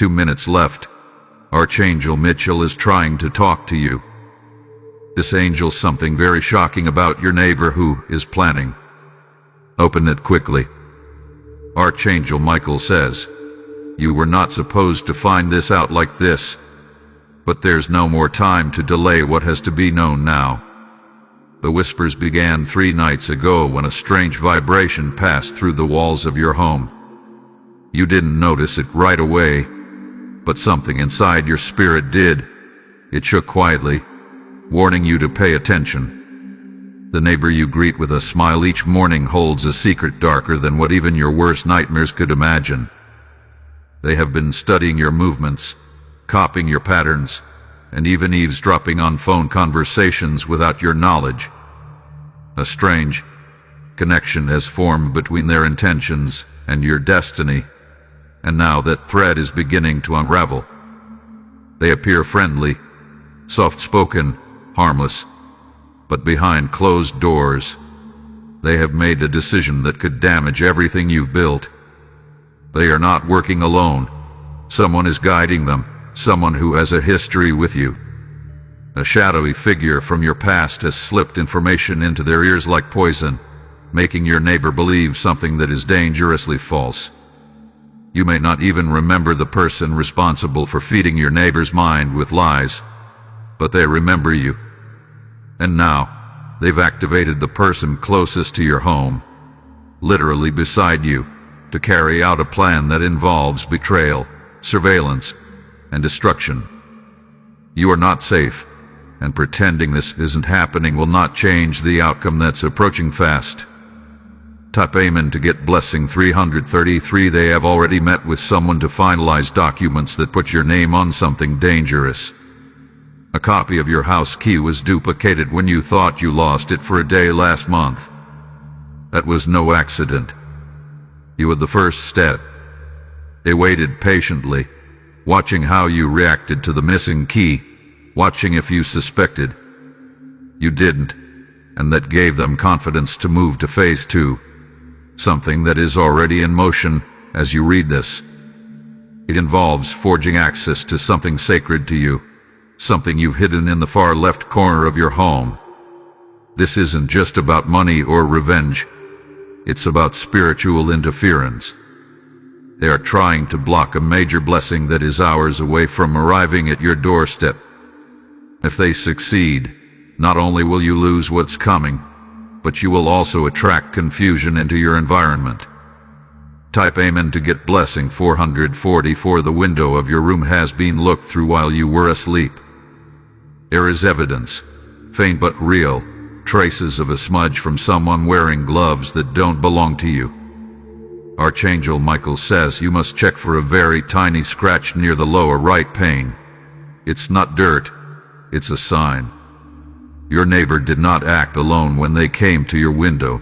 2 minutes left. Archangel Micheal is trying to talk to you. This angel's something very shocking about your neighbor who is planning. Open it quickly. Archangel Micheal says, you were not supposed to find this out like this, but there's no more time to delay what has to be known now. The whispers began 3 nights ago when a strange vibration passed through the walls of your home. You didn't notice it right away, but something inside your spirit did. It shook quietly, warning you to pay attention. The neighbor you greet with a smile each morning holds a secret darker than what even your worst nightmares could imagine. They have been studying your movements, copying your patterns, and even eavesdropping on phone conversations without your knowledge. A strange connection has formed between their intentions and your destiny, and now that thread is beginning to unravel. They appear friendly, soft-spoken, harmless, but behind closed doors, they have made a decision that could damage everything you've built. They are not working alone. Someone is guiding them, someone who has a history with you. A shadowy figure from your past has slipped information into their ears like poison, making your neighbor believe something that is dangerously false. You may not even remember the person responsible for feeding your neighbor's mind with lies, but they remember you. And now, they've activated the person closest to your home, literally beside you, to carry out a plan that involves betrayal, surveillance, and destruction. You are not safe, and pretending this isn't happening will not change the outcome that's approaching fast. Type Amen to get blessing 333. They have already met with someone to finalize documents that put your name on something dangerous. A copy of your house key was duplicated when you thought you lost it for a day last month. That was no accident. You were the first step. They waited patiently, watching how you reacted to the missing key, watching if you suspected. You didn't, and that gave them confidence to move to phase 2, something that is already in motion as you read this. It involves forging access to something sacred to you, something you've hidden in the far left corner of your home. This isn't just about money or revenge. It's about spiritual interference. They are trying to block a major blessing that is hours away from arriving at your doorstep. If they succeed, not only will you lose what's coming, but you will also attract confusion into your environment. Type Amen to get blessing 444. The window of your room has been looked through while you were asleep. There is evidence, faint but real, traces of a smudge from someone wearing gloves that don't belong to you. Archangel Micheal says you must check for a very tiny scratch near the lower right pane. It's not dirt, it's a sign. Your neighbor did not act alone when they came to your window.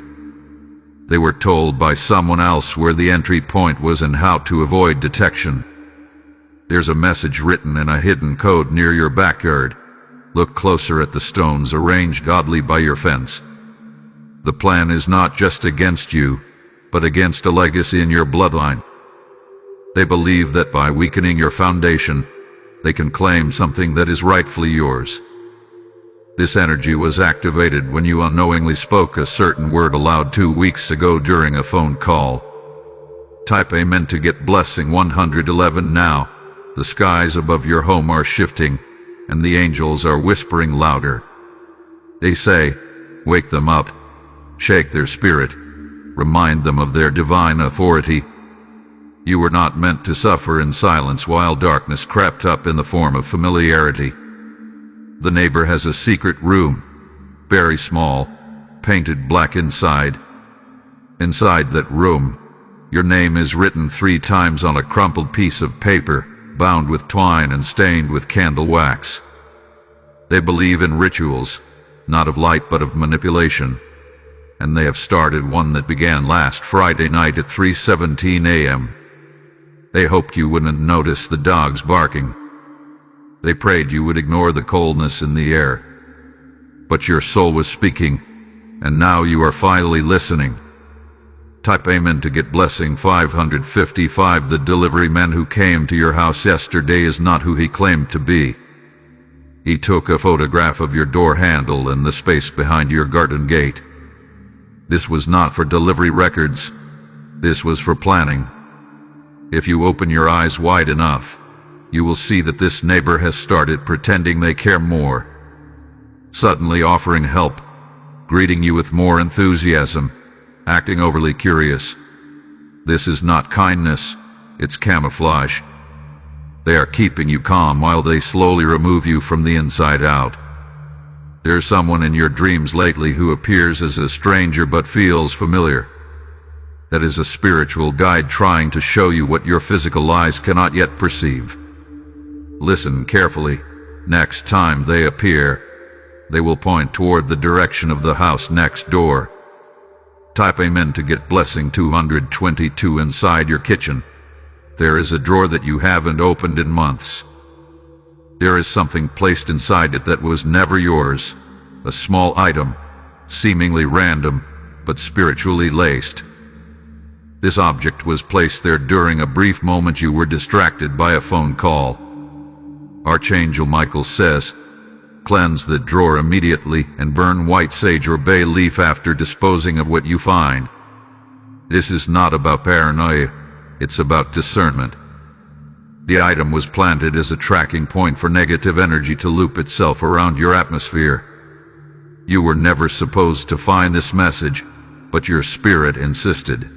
They were told by someone else where the entry point was and how to avoid detection. There's a message written in a hidden code near your backyard. Look closer at the stones arranged oddly by your fence. The plan is not just against you, but against a legacy in your bloodline. They believe that by weakening your foundation, they can claim something that is rightfully yours. This energy was activated when you unknowingly spoke a certain word aloud 2 weeks ago during a phone call. Type Amen to get blessing 111 now. The skies above your home are shifting, and the angels are whispering louder. They say, wake them up, shake their spirit, remind them of their divine authority. You were not meant to suffer in silence while darkness crept up in the form of familiarity. The neighbor has a secret room, very small, painted black inside. Inside that room, your name is written 3 times on a crumpled piece of paper, bound with twine and stained with candle wax. They believe in rituals, not of light but of manipulation, and they have started one that began last Friday night at 3:17 a.m. They hoped you wouldn't notice the dogs barking. They prayed you would ignore the coldness in the air. But your soul was speaking, and now you are finally listening. Type Amen to get blessing 555. The delivery man who came to your house yesterday is not who he claimed to be. He took a photograph of your door handle and the space behind your garden gate. This was not for delivery records. This was for planning. If you open your eyes wide enough, you will see that this neighbor has started pretending they care more, suddenly offering help, greeting you with more enthusiasm, acting overly curious. This is not kindness, it's camouflage. They are keeping you calm while they slowly remove you from the inside out. There's someone in your dreams lately who appears as a stranger but feels familiar. That is a spiritual guide trying to show you what your physical eyes cannot yet perceive. Listen carefully. Next time they appear, they will point toward the direction of the house next door. Type Amen to get blessing 222 inside your kitchen. There is a drawer that you haven't opened in months. There is something placed inside it that was never yours. A small item, seemingly random, but spiritually laced. This object was placed there during a brief moment you were distracted by a phone call. Archangel Micheal says, cleanse the drawer immediately and burn white sage or bay leaf after disposing of what you find. This is not about paranoia, it's about discernment. The item was planted as a tracking point for negative energy to loop itself around your atmosphere. You were never supposed to find this message, but your spirit insisted.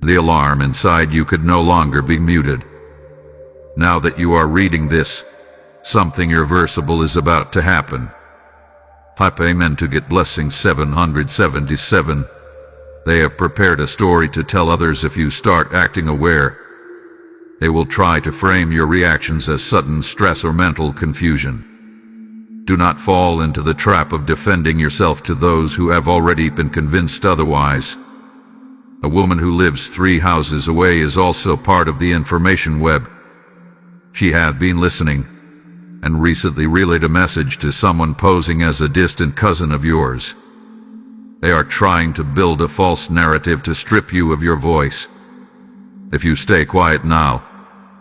The alarm inside you could no longer be muted. Now that you are reading this, something irreversible is about to happen. Type Amen to get blessing 777. They have prepared a story to tell others if you start acting aware. They will try to frame your reactions as sudden stress or mental confusion. Do not fall into the trap of defending yourself to those who have already been convinced otherwise. A woman who lives 3 houses away is also part of the information web. She has been listening, and recently relayed a message to someone posing as a distant cousin of yours. They are trying to build a false narrative to strip you of your voice. If you stay quiet now,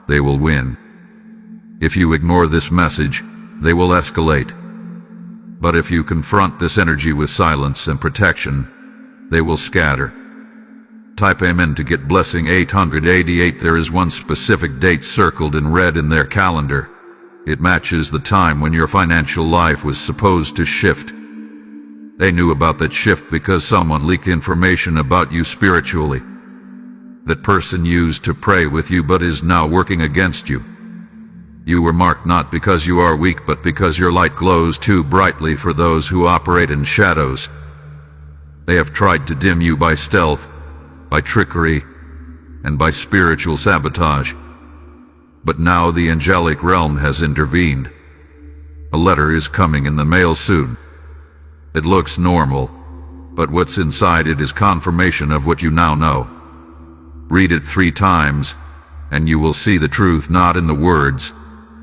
they will win. If you ignore this message, they will escalate. But if you confront this energy with silence and protection, they will scatter. Type Amen to get blessing 888. There is one specific date circled in red in their calendar. It matches the time when your financial life was supposed to shift. They knew about that shift because someone leaked information about you spiritually. That person used to pray with you but is now working against you. You were marked not because you are weak but because your light glows too brightly for those who operate in shadows. They have tried to dim you by stealth, by trickery, and by spiritual sabotage. But now the angelic realm has intervened. A letter is coming in the mail soon. It looks normal, but what's inside it is confirmation of what you now know. Read it 3 times, and you will see the truth not in the words,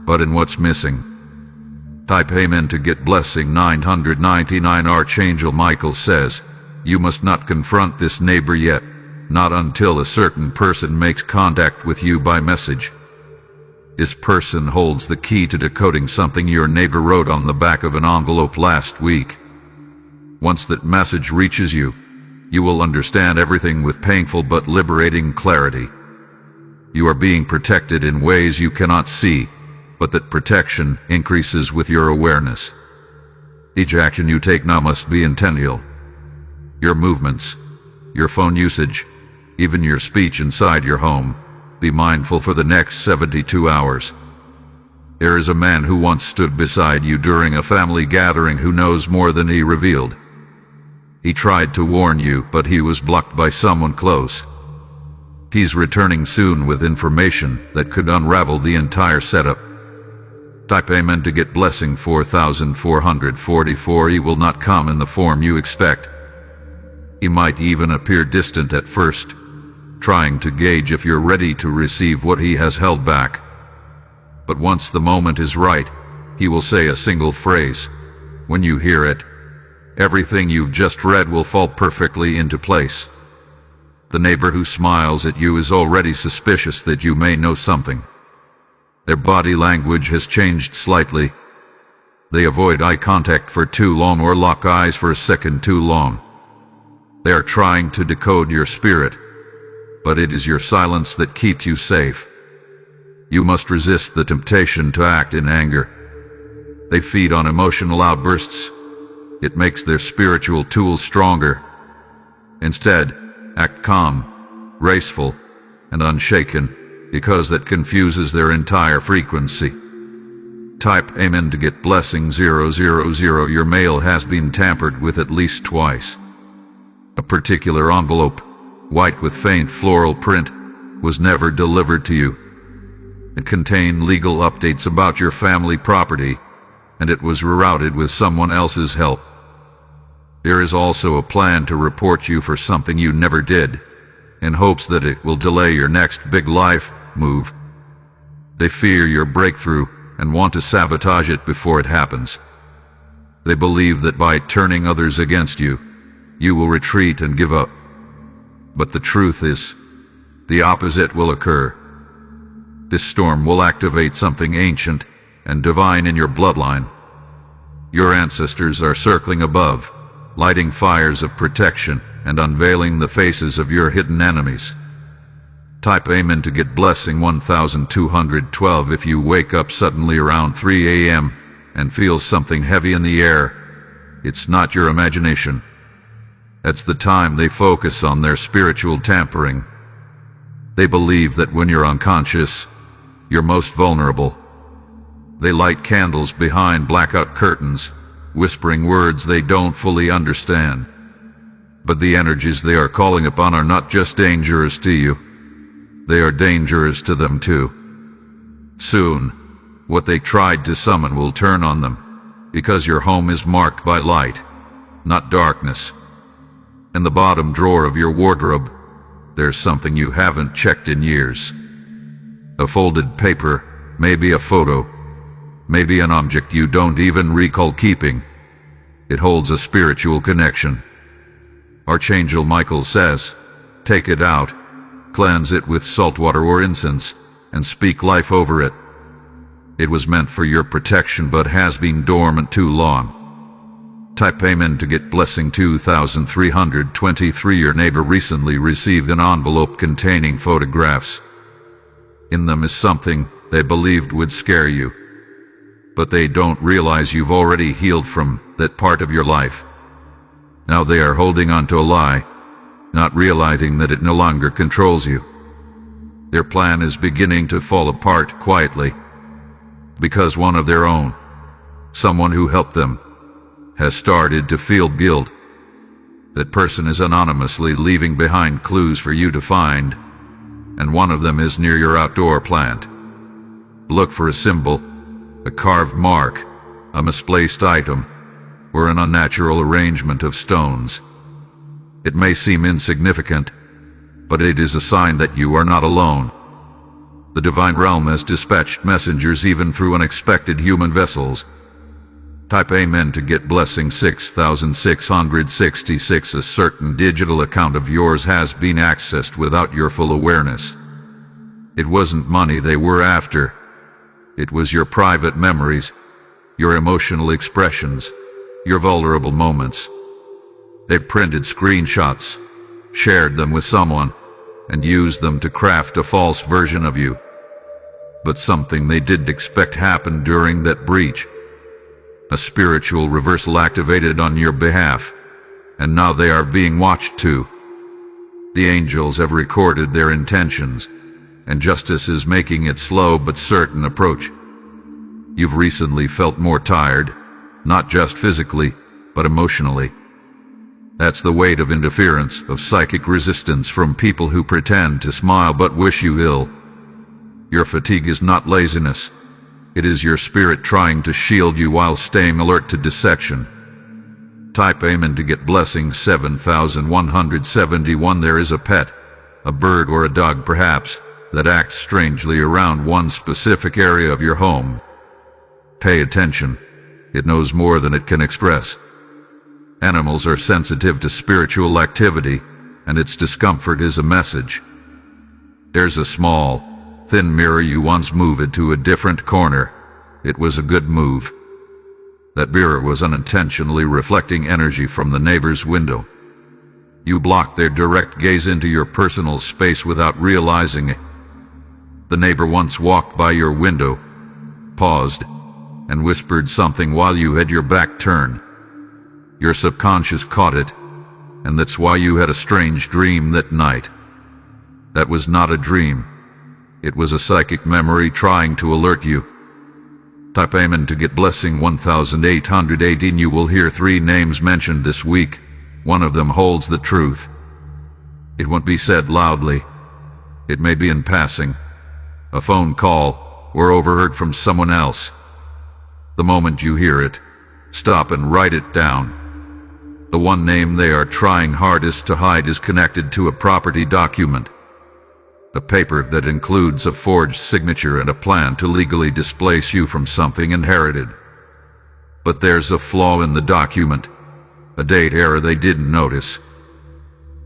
but in what's missing. Type Amen to get blessing 999. Archangel Micheal says, you must not confront this neighbor yet, not until a certain person makes contact with you by message. This person holds the key to decoding something your neighbor wrote on the back of an envelope last week. Once that message reaches you, you will understand everything with painful but liberating clarity. You are being protected in ways you cannot see, but that protection increases with your awareness. Each action you take now must be intentional. Your movements, your phone usage, even your speech inside your home, be mindful for the next 72 hours. There is a man who once stood beside you during a family gathering who knows more than he revealed. He tried to warn you, but he was blocked by someone close. He's returning soon with information that could unravel the entire setup. Type Amen to get blessing 4444. He will not come in the form you expect. He might even appear distant at first, trying to gauge if you're ready to receive what he has held back. But once the moment is right, he will say a single phrase. When you hear it, everything you've just read will fall perfectly into place. The neighbor who smiles at you is already suspicious that you may know something. Their body language has changed slightly. They avoid eye contact for too long or lock eyes for a second too long. They are trying to decode your spirit, but it is your silence that keeps you safe. You must resist the temptation to act in anger. They feed on emotional outbursts. It makes their spiritual tools stronger. Instead, act calm, graceful, and unshaken, because that confuses their entire frequency. Type Amen to get blessing 000. Your mail has been tampered with at least twice. A particular envelope, white with faint floral print, was never delivered to you. It contained legal updates about your family property, and it was rerouted with someone else's help. There is also a plan to report you for something you never did, in hopes that it will delay your next big life move. They fear your breakthrough and want to sabotage it before it happens. They believe that by turning others against you, you will retreat and give up. But the truth is, the opposite will occur. This storm will activate something ancient and divine in your bloodline. Your ancestors are circling above, lighting fires of protection and unveiling the faces of your hidden enemies. Type Amen to get blessing 1212 if you wake up suddenly around 3 a.m. and feel something heavy in the air. It's not your imagination. That's the time they focus on their spiritual tampering. They believe that when you're unconscious, you're most vulnerable. They light candles behind blackout curtains, whispering words they don't fully understand. But the energies they are calling upon are not just dangerous to you. They are dangerous to them too. Soon, what they tried to summon will turn on them, because your home is marked by light, not darkness. In the bottom drawer of your wardrobe, there's something you haven't checked in years. A folded paper, maybe a photo, maybe an object you don't even recall keeping. It holds a spiritual connection. Archangel Micheal says, take it out, cleanse it with salt water or incense, and speak life over it. It was meant for your protection but has been dormant too long. Type Amen to get blessing 2323. Your neighbor recently received an envelope containing photographs. In them is something they believed would scare you. But they don't realize you've already healed from that part of your life. Now they are holding on to a lie, not realizing that it no longer controls you. Their plan is beginning to fall apart quietly, because one of their own, someone who helped them, has started to feel guilt. That person is anonymously leaving behind clues for you to find, and one of them is near your outdoor plant. Look for a symbol, a carved mark, a misplaced item, or an unnatural arrangement of stones. It may seem insignificant, but it is a sign that you are not alone. The divine realm has dispatched messengers even through unexpected human vessels. Type Amen to get blessing 6666. A certain digital account of yours has been accessed without your full awareness. It wasn't money they were after. It was your private memories, your emotional expressions, your vulnerable moments. They printed screenshots, shared them with someone, and used them to craft a false version of you. But something they didn't expect happened during that breach. A spiritual reversal activated on your behalf, and now they are being watched too. The angels have recorded their intentions, and justice is making its slow but certain approach. You've recently felt more tired, not just physically, but emotionally. That's the weight of interference, of psychic resistance from people who pretend to smile but wish you ill. Your fatigue is not laziness. It is your spirit trying to shield you while staying alert to deception. Type Amen to get blessing 7171. There is a pet, a bird or a dog perhaps, that acts strangely around one specific area of your home. Pay attention. It knows more than it can express. Animals are sensitive to spiritual activity, and its discomfort is a message. There's a small, thin mirror you once moved to a different corner. It was a good move. That mirror was unintentionally reflecting energy from the neighbor's window. You blocked their direct gaze into your personal space without realizing it. The neighbor once walked by your window, paused, and whispered something while you had your back turned. Your subconscious caught it, and that's why you had a strange dream that night. That was not a dream. It was a psychic memory trying to alert you. Type Amen to get blessing 1818. You will hear 3 names mentioned this week. One of them holds the truth. It won't be said loudly. It may be in passing, a phone call, or overheard from someone else. The moment you hear it, stop and write it down. The one name they are trying hardest to hide is connected to a property document. A paper that includes a forged signature and a plan to legally displace you from something inherited. But there's a flaw in the document, a date error they didn't notice.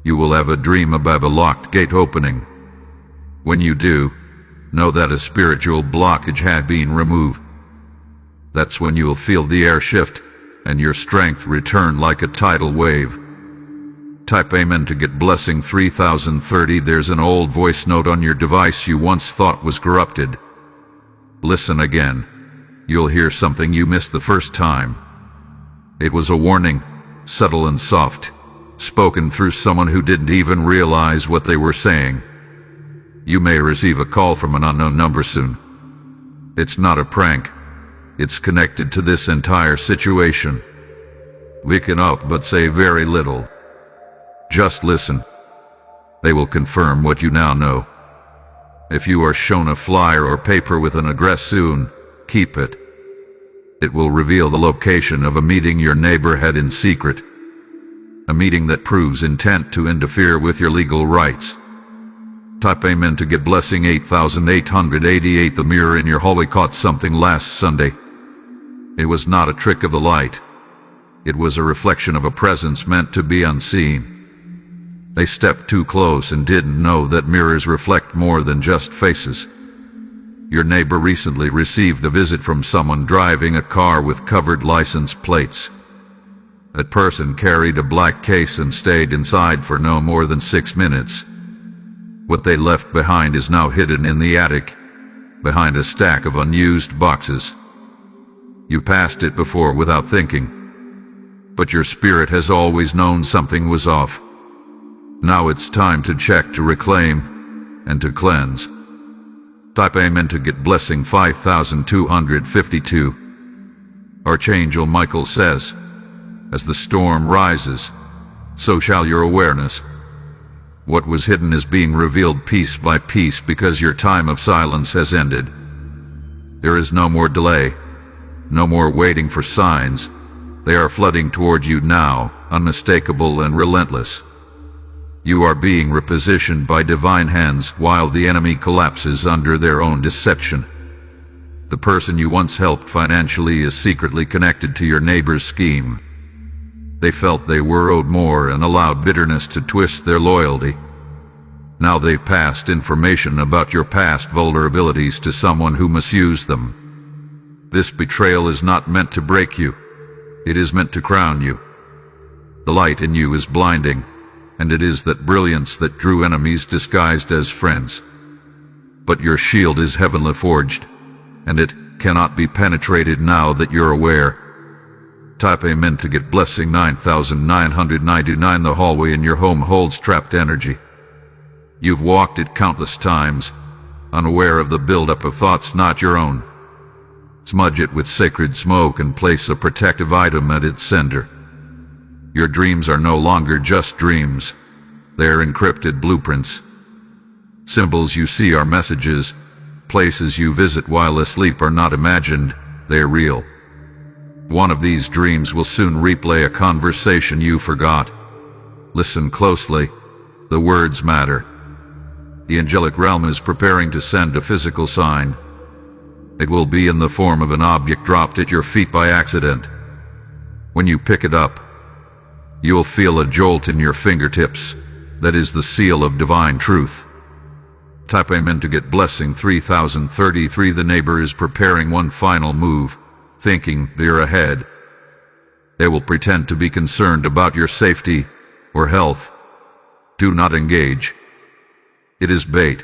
You will have a dream about a locked gate opening. When you do, know that a spiritual blockage has been removed. That's when you'll feel the air shift and your strength return like a tidal wave. Type Amen to get blessing 3030. There's an old voice note on your device you once thought was corrupted. Listen again. You'll hear something you missed the first time. It was a warning, subtle and soft, spoken through someone who didn't even realize what they were saying. You may receive a call from an unknown number soon. It's not a prank. It's connected to this entire situation. We can help but say very little. Just listen. They will confirm what you now know. If you are shown a flyer or paper with an address soon, keep it. It will reveal the location of a meeting your neighbor had in secret. A meeting that proves intent to interfere with your legal rights. Type Amen to get blessing 8888. The mirror in your hallway caught something last Sunday. It was not a trick of the light. It was a reflection of a presence meant to be unseen. They stepped too close and didn't know that mirrors reflect more than just faces. Your neighbor recently received a visit from someone driving a car with covered license plates. That person carried a black case and stayed inside for no more than 6 minutes. What they left behind is now hidden in the attic, behind a stack of unused boxes. You passed it before without thinking, but your spirit has always known something was off. Now it's time to check, to reclaim, and to cleanse. Type Amen to get blessing 5252. Archangel Micheal says, as the storm rises, so shall your awareness. What was hidden is being revealed piece by piece because your time of silence has ended. There is no more delay, no more waiting for signs. They are flooding toward you now, unmistakable and relentless. You are being repositioned by divine hands while the enemy collapses under their own deception. The person you once helped financially is secretly connected to your neighbor's scheme. They felt they were owed more and allowed bitterness to twist their loyalty. Now they've passed information about your past vulnerabilities to someone who misused them. This betrayal is not meant to break you. It is meant to crown you. The light in you is blinding, and it is that brilliance that drew enemies disguised as friends. But your shield is heavenly forged, and it cannot be penetrated now that you're aware. Type Amen to get blessing 9999. The hallway in your home holds trapped energy. You've walked it countless times, unaware of the buildup of thoughts not your own. Smudge it with sacred smoke and place a protective item at its center. Your dreams are no longer just dreams. They are encrypted blueprints. Symbols you see are messages. Places you visit while asleep are not imagined, they are real. One of these dreams will soon replay a conversation you forgot. Listen closely. The words matter. The angelic realm is preparing to send a physical sign. It will be in the form of an object dropped at your feet by accident. When you pick it up, you'll feel a jolt in your fingertips, That is the seal of divine truth. Type Amen to get blessing 3033. The neighbor is preparing one final move, thinking they're ahead. They will pretend to be concerned about your safety or health. Do not engage. It is bait,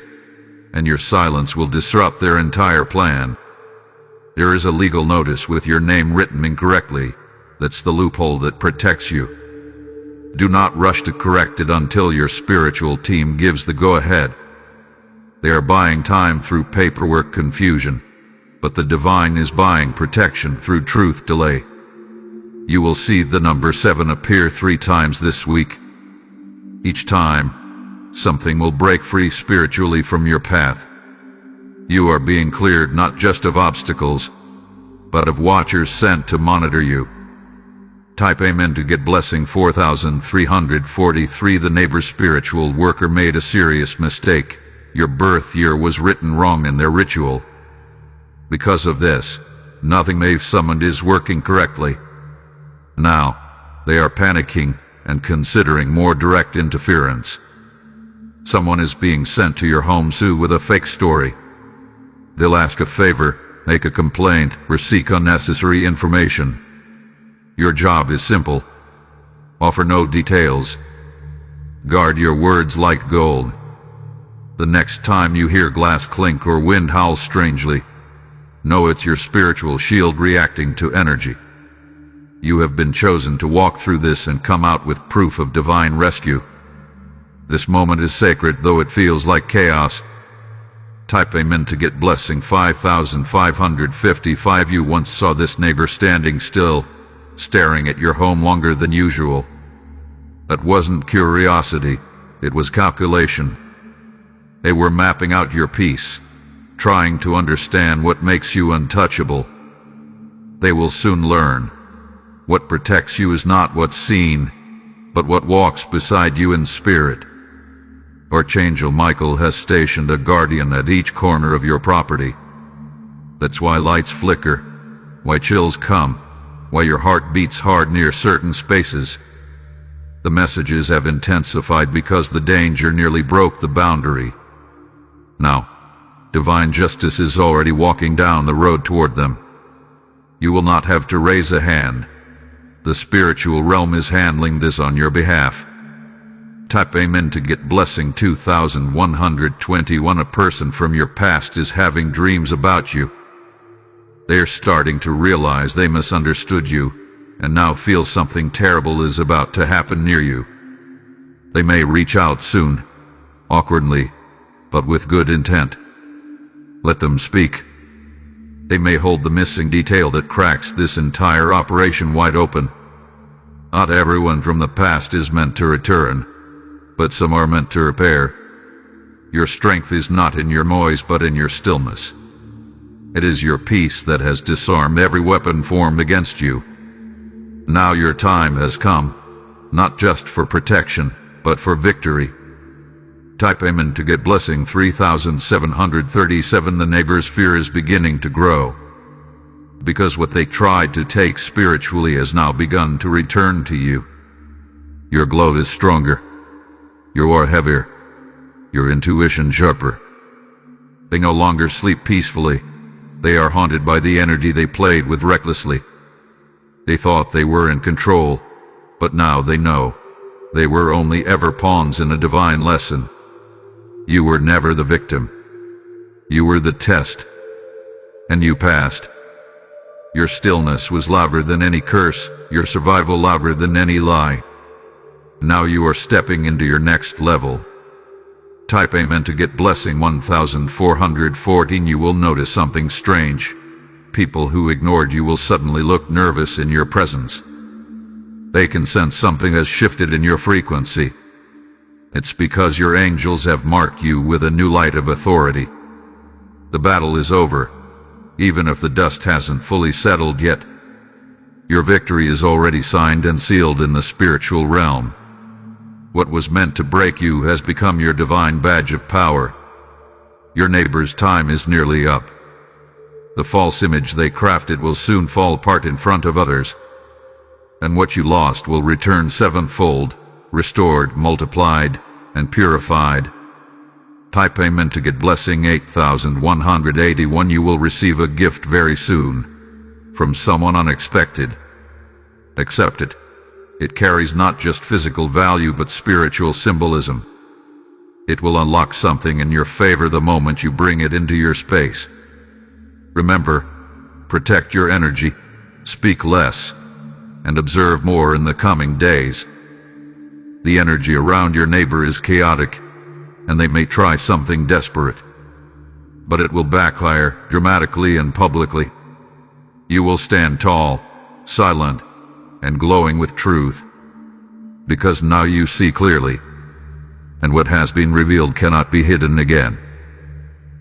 and your silence will disrupt their entire plan. There is a legal notice with your name written incorrectly. That's the loophole that protects you. Do not rush to correct it until your spiritual team gives the go-ahead. They are buying time through paperwork confusion, but the divine is buying protection through truth delay. You will see the number 7 appear 3 times this week. Each time, something will break free spiritually from your path. You are being cleared not just of obstacles, but of watchers sent to monitor you. Type Amen to get blessing 4343. The neighbor's spiritual worker made a serious mistake. Your birth year was written wrong in their ritual. Because of this, nothing they've summoned is working correctly. Now, they are panicking and considering more direct interference. Someone is being sent to your home soon with a fake story. They'll ask a favor, make a complaint, or seek unnecessary information. Your job is simple. Offer no details. Guard your words like gold. The next time you hear glass clink or wind howl strangely, know it's your spiritual shield reacting to energy. You have been chosen to walk through this and come out with proof of divine rescue. This moment is sacred, though it feels like chaos. Type Amen to get blessing 5555. You once saw this neighbor standing still, staring at your home longer than usual. That wasn't curiosity, it was calculation. They were mapping out your peace, trying to understand what makes you untouchable. They will soon learn. What protects you is not what's seen, but what walks beside you in spirit. Archangel Micheal has stationed a guardian at each corner of your property. That's why lights flicker, why chills come, why your heart beats hard near certain spaces. The messages have intensified because the danger nearly broke the boundary. Now, divine justice is already walking down the road toward them. You will not have to raise a hand. The spiritual realm is handling this on your behalf. Type Amen to get blessing 2121. A person from your past is having dreams about you. They are starting to realize they misunderstood you, and now feel something terrible is about to happen near you. They may reach out soon, awkwardly, but with good intent. Let them speak. They may hold the missing detail that cracks this entire operation wide open. Not everyone from the past is meant to return, but some are meant to repair. Your strength is not in your noise, but in your stillness. It is your peace that has disarmed every weapon formed against you. Now your time has come, not just for protection, but for victory. Type Amen to get blessing 3737. The neighbor's fear is beginning to grow, because what they tried to take spiritually has now begun to return to you. Your glow is stronger, your aura heavier, your intuition sharper. They no longer sleep peacefully. They are haunted by the energy they played with recklessly. They thought they were in control, but now they know they were only ever pawns in a divine lesson. You were never the victim. You were the test, and you passed. Your stillness was louder than any curse, your survival louder than any lie. Now you are stepping into your next level. Type Amen to get blessing 1414. You will notice something strange. People who ignored you will suddenly look nervous in your presence. They can sense something has shifted in your frequency. It's because your angels have marked you with a new light of authority. The battle is over, even if the dust hasn't fully settled yet. Your victory is already signed and sealed in the spiritual realm. What was meant to break you has become your divine badge of power. Your neighbor's time is nearly up. The false image they crafted will soon fall apart in front of others, and what you lost will return sevenfold, restored, multiplied, and purified. Type Amen to get blessing 8181. You will receive a gift very soon from someone unexpected. Accept it. It carries not just physical value but spiritual symbolism. It will unlock something in your favor the moment you bring it into your space. Remember, protect your energy, speak less, and observe more in the coming days. The energy around your neighbor is chaotic, and they may try something desperate. But it will backfire dramatically and publicly. You will stand tall, silent, and glowing with truth, because now you see clearly, and what has been revealed cannot be hidden again.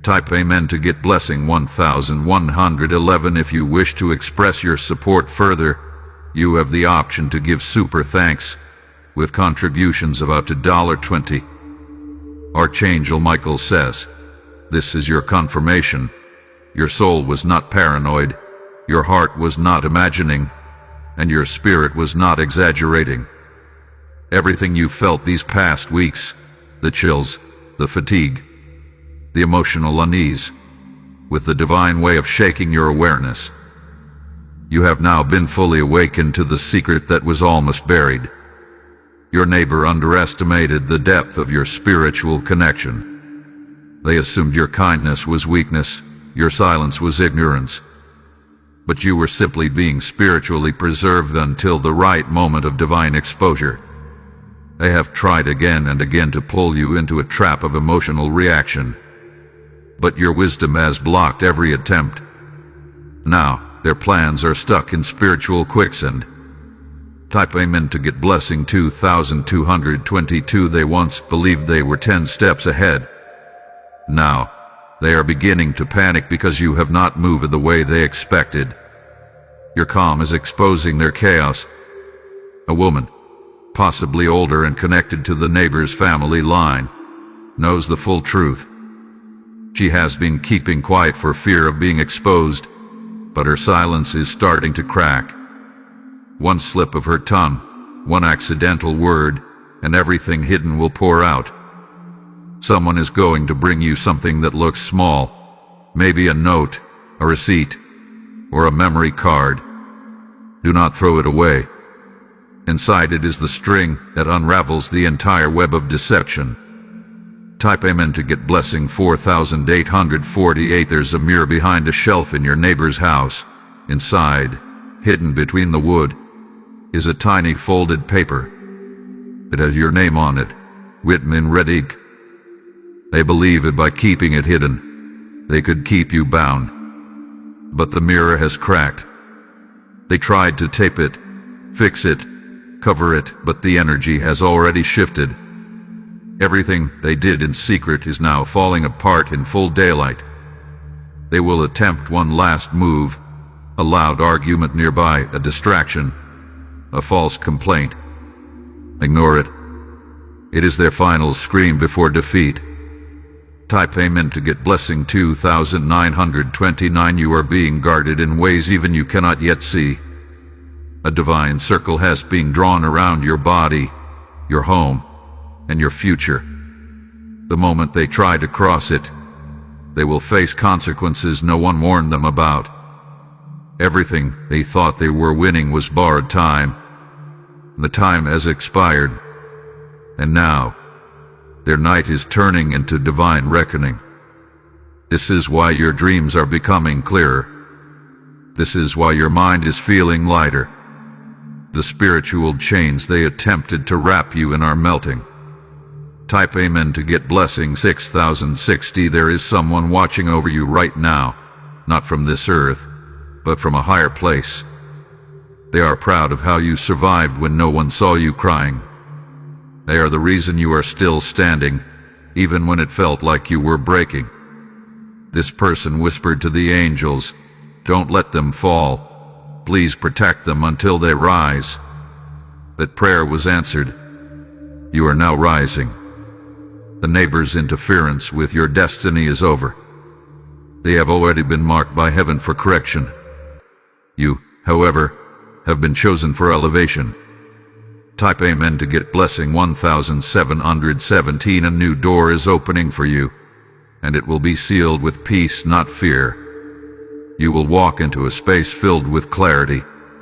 Type Amen to get blessing 1111. If you wish to express your support further, you have the option to give super thanks with contributions of up to $20. Archangel Micheal says, "This is your confirmation. Your soul was not paranoid, your heart was not imagining, and your spirit was not exaggerating. Everything you felt these past weeks, the chills, the fatigue, the emotional unease, with the divine way of shaking your awareness. You have now been fully awakened to the secret that was almost buried. Your neighbor underestimated the depth of your spiritual connection. They assumed your kindness was weakness, your silence was ignorance. But you were simply being spiritually preserved until the right moment of divine exposure. They have tried again and again to pull you into a trap of emotional reaction, but your wisdom has blocked every attempt. Now, their plans are stuck in spiritual quicksand. Type Amen to get blessing 2222. They once believed they were 10 steps ahead. Now, they are beginning to panic because you have not moved the way they expected. Your calm is exposing their chaos. A woman, possibly older and connected to the neighbor's family line, knows the full truth. She has been keeping quiet for fear of being exposed, but her silence is starting to crack. One slip of her tongue, one accidental word, and everything hidden will pour out. Someone is going to bring you something that looks small, maybe a note, a receipt, or a memory card. Do not throw it away. Inside it is the string that unravels the entire web of deception. Type Amen to get blessing 4848. There's a mirror behind a shelf in your neighbor's house. Inside, hidden between the wood, is a tiny folded paper. It has your name on it, written in red ink. They believe that by keeping it hidden, they could keep you bound. But the mirror has cracked. They tried to tape it, fix it, cover it, but the energy has already shifted. Everything they did in secret is now falling apart in full daylight. They will attempt one last move, a loud argument nearby, a distraction, a false complaint. Ignore it. It is their final scream before defeat. Type Amen to get blessing 2929. You are being guarded in ways even you cannot yet see. A divine circle has been drawn around your body, your home, and your future. The moment they try to cross it, they will face consequences no one warned them about. Everything they thought they were winning was borrowed time. The time has expired, and now their night is turning into divine reckoning. This is why your dreams are becoming clearer. This is why your mind is feeling lighter. The spiritual chains they attempted to wrap you in are melting. Type Amen to get blessing 6060. There is someone watching over you right now, not from this earth, but from a higher place. They are proud of how you survived when no one saw you crying. They are the reason you are still standing, even when it felt like you were breaking. This person whispered to the angels, "Don't let them fall. Please protect them until they rise." That prayer was answered. You are now rising. The neighbor's interference with your destiny is over. They have already been marked by heaven for correction. You, however, have been chosen for elevation. Type Amen to get blessing 1717. A new door is opening for you, and it will be sealed with peace, not fear. You will walk into a space filled with clarity,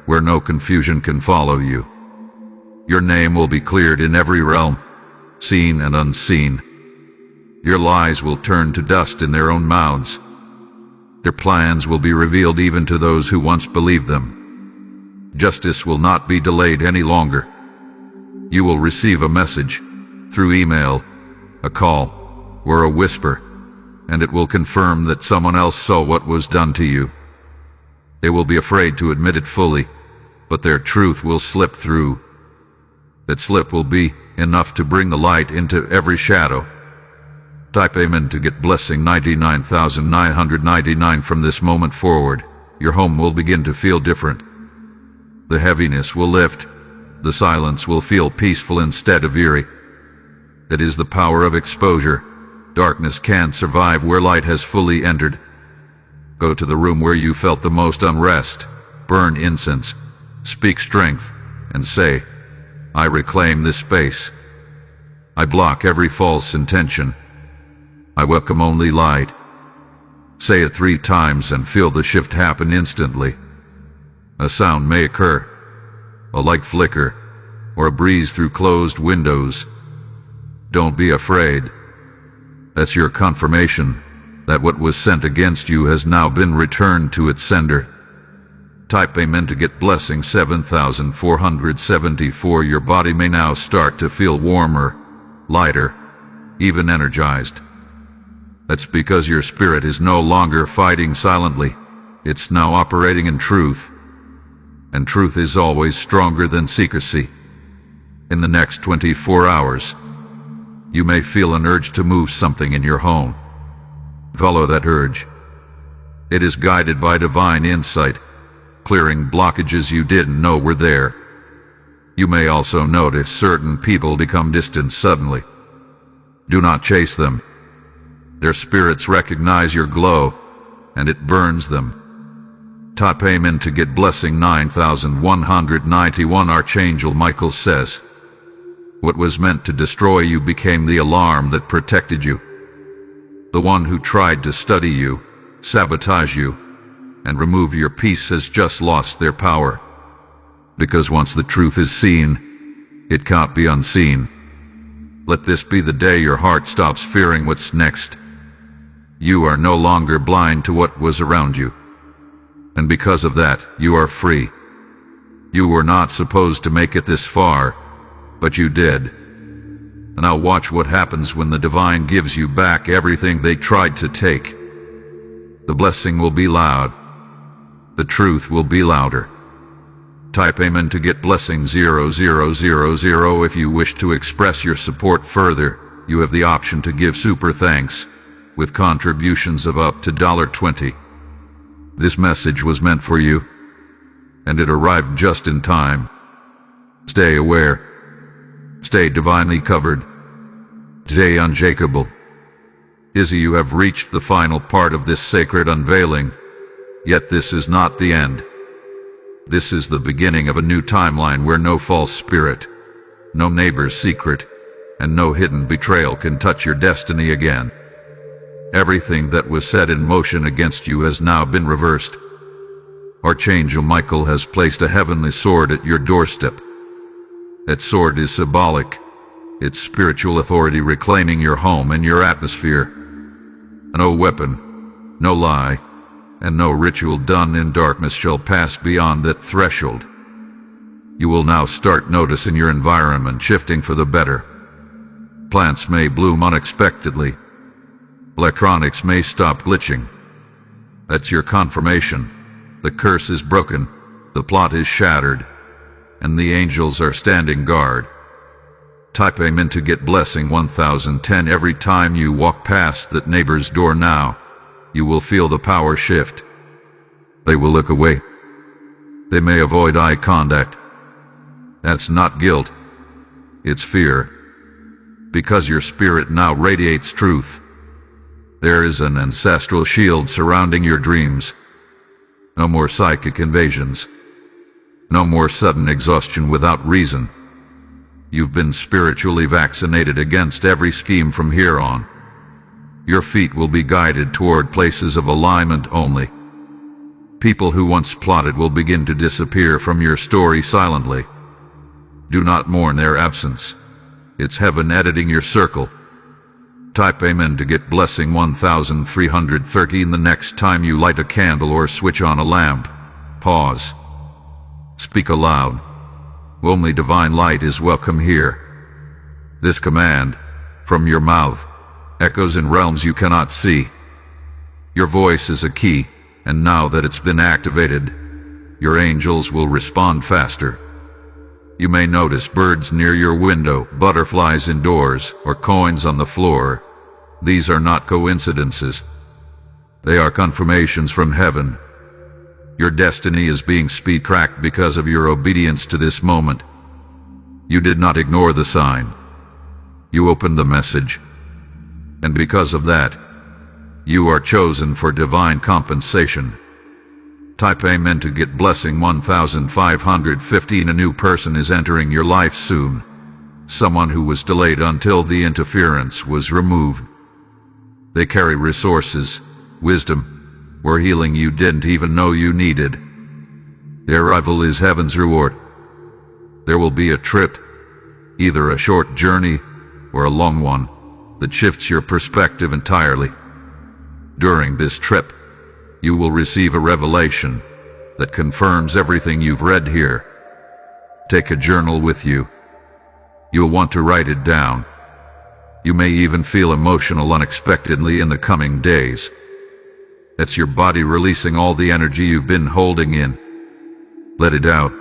where no confusion can follow you. Your name will be cleared in every realm, seen and unseen. Your lies will turn to dust in their own mouths. Their plans will be revealed even to those who once believed them. Justice will not be delayed any longer. You will receive a message, through email, a call, or a whisper, and it will confirm that someone else saw what was done to you. They will be afraid to admit it fully, but their truth will slip through. That slip will be enough to bring the light into every shadow. Type Amen to get blessing 99,999. From this moment forward, your home will begin to feel different. The heaviness will lift. The silence will feel peaceful instead of eerie. That is the power of exposure. Darkness can't survive where light has fully entered. Go to the room where you felt the most unrest. Burn incense. Speak strength. And say, I reclaim this space. I block every false intention. I welcome only light. Say it 3 times and feel the shift happen instantly. A sound may occur, a light flicker, or a breeze through closed windows. Don't be afraid. That's your confirmation that what was sent against you has now been returned to its sender. Type Amen to get blessing 7,474. Your body may now start to feel warmer, lighter, even energized. That's because your spirit is no longer fighting silently. It's now operating in truth. And truth is always stronger than secrecy. In the next 24 hours, you may feel an urge to move something in your home. Follow that urge. It is guided by divine insight, clearing blockages you didn't know were there. You may also notice certain people become distant suddenly. Do not chase them. Their spirits recognize your glow, and it burns them. Type Amen to get blessing 9,191. Archangel Micheal says, what was meant to destroy you became the alarm that protected you. The one who tried to study you, sabotage you, and remove your peace has just lost their power. Because once the truth is seen, it can't be unseen. Let this be the day your heart stops fearing what's next. You are no longer blind to what was around you. And because of that, you are free. You were not supposed to make it this far, but you did. And now watch what happens when the divine gives you back everything they tried to take. The blessing will be loud. The truth will be louder. Type Amen to get blessing 0000. If you wish to express your support further, you have the option to give super thanks, with contributions of up to $20. This message was meant for you, and it arrived just in time. Stay aware. Stay divinely covered. Stay unshakable. Izzy, you have reached the final part of this sacred unveiling, yet this is not the end. This is the beginning of a new timeline where no false spirit, no neighbor's secret, and no hidden betrayal can touch your destiny again. Everything that was set in motion against you has now been reversed. Archangel Micheal has placed a heavenly sword at your doorstep. That sword is symbolic, its spiritual authority reclaiming your home and your atmosphere. No weapon, no lie, and no ritual done in darkness shall pass beyond that threshold. You will now start noticing your environment shifting for the better. Plants may bloom unexpectedly. Electronics may stop glitching. That's your confirmation. The curse is broken, the plot is shattered, and the angels are standing guard. Type Amen to get blessing 1010. Every time you walk past that neighbor's door now, you will feel the power shift. They will look away. They may avoid eye contact. That's not guilt. It's fear. Because your spirit now radiates truth. There is an ancestral shield surrounding your dreams. No more psychic invasions. No more sudden exhaustion without reason. You've been spiritually vaccinated against every scheme from here on. Your feet will be guided toward places of alignment only. People who once plotted will begin to disappear from your story silently. Do not mourn their absence. It's heaven editing your circle. Type Amen to get blessing 1313 the next time you light a candle or switch on a lamp. Pause. Speak aloud. Only divine light is welcome here. This command, from your mouth, echoes in realms you cannot see. Your voice is a key, and now that it's been activated, your angels will respond faster. You may notice birds near your window, butterflies indoors, or coins on the floor. These are not coincidences. They are confirmations from heaven. Your destiny is being speed-cracked because of your obedience to this moment. You did not ignore the sign. You opened the message. And because of that, you are chosen for divine compensation. Type Amen to get blessing 1515. A new person is entering your life soon. Someone who was delayed until the interference was removed. They carry resources, wisdom, or healing you didn't even know you needed. Their arrival is heaven's reward. There will be a trip, either a short journey or a long one, that shifts your perspective entirely. During this trip, you will receive a revelation that confirms everything you've read here. Take a journal with you. You'll want to write it down. You may even feel emotional unexpectedly in the coming days. That's your body releasing all the energy you've been holding in. Let it out.